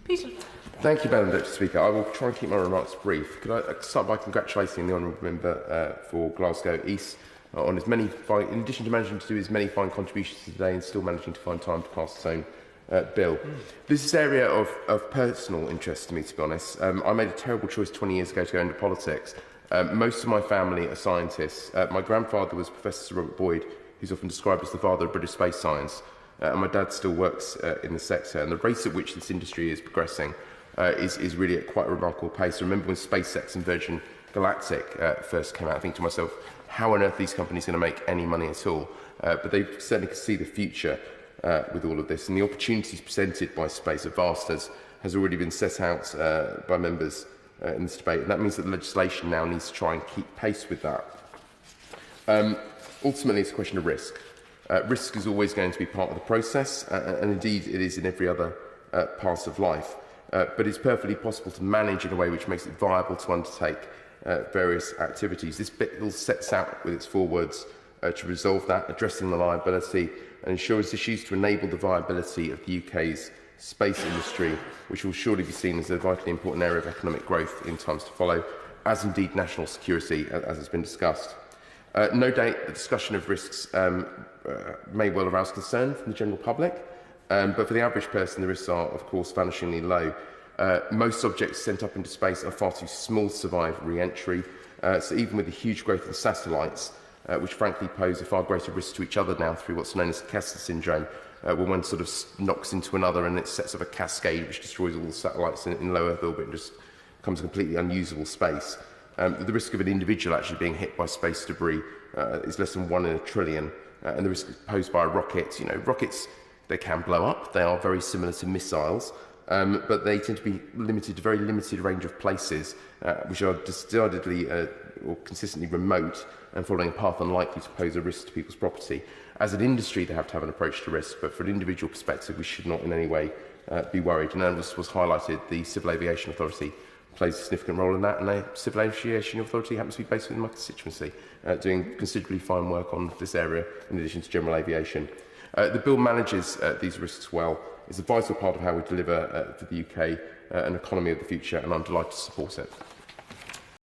Peter. Thank you, Madam Deputy Speaker. I will try and keep my remarks brief. Could I start by congratulating the honourable member for Glasgow East on his many fine, in addition to managing to do his many fine contributions today and still managing to find time to pass his own bill. This is an area of personal interest to me, to be honest. I made a terrible choice 20 years ago to go into politics. Most of my family are scientists. My grandfather was Professor Sir Robert Boyd, who's often described as the father of British space science. And my dad still works in the sector. And the rate at which this industry is progressing is really at quite a remarkable pace. I remember when SpaceX and Virgin Galactic first came out, I think to myself, how on earth are these companies going to make any money at all? But they certainly can see the future with all of this. And the opportunities presented by space are vast, as has already been set out by members in this debate. And that means that the legislation now needs to try and keep pace with that. Ultimately, it's a question of risk. Risk is always going to be part of the process, and indeed it is in every other part of life. But it's perfectly possible to manage in a way which makes it viable to undertake various activities. This bill sets out with its four words to resolve that, addressing the liability and insurance issues to enable the viability of the UK's space industry, which will surely be seen as a vitally important area of economic growth in times to follow, as indeed national security, as has been discussed. No doubt the discussion of risks may well arouse concern from the general public, but for the average person the risks are of course vanishingly low. Most objects sent up into space are far too small to survive re-entry, so even with the huge growth in satellites, which frankly pose a far greater risk to each other now through what's known as Kessler syndrome, when one sort of knocks into another and it sets up a cascade which destroys all the satellites in low Earth orbit and just becomes a completely unusable space. The risk of an individual actually being hit by space debris is less than 1 in a trillion, and the risk posed by a rocket, rockets, they can blow up, they are very similar to missiles, but they tend to be limited to a very limited range of places, which are decidedly or consistently remote and following a path unlikely to pose a risk to people's property. As an industry, they have to have an approach to risk, but from an individual perspective, we should not in any way be worried. And as was highlighted, the Civil Aviation Authority plays a significant role in that, and the Civil Aviation Authority happens to be based within my constituency, doing considerably fine work on this area in addition to general aviation. The bill manages these risks well. It's a vital part of how we deliver for the UK an economy of the future, and I'm delighted to support it.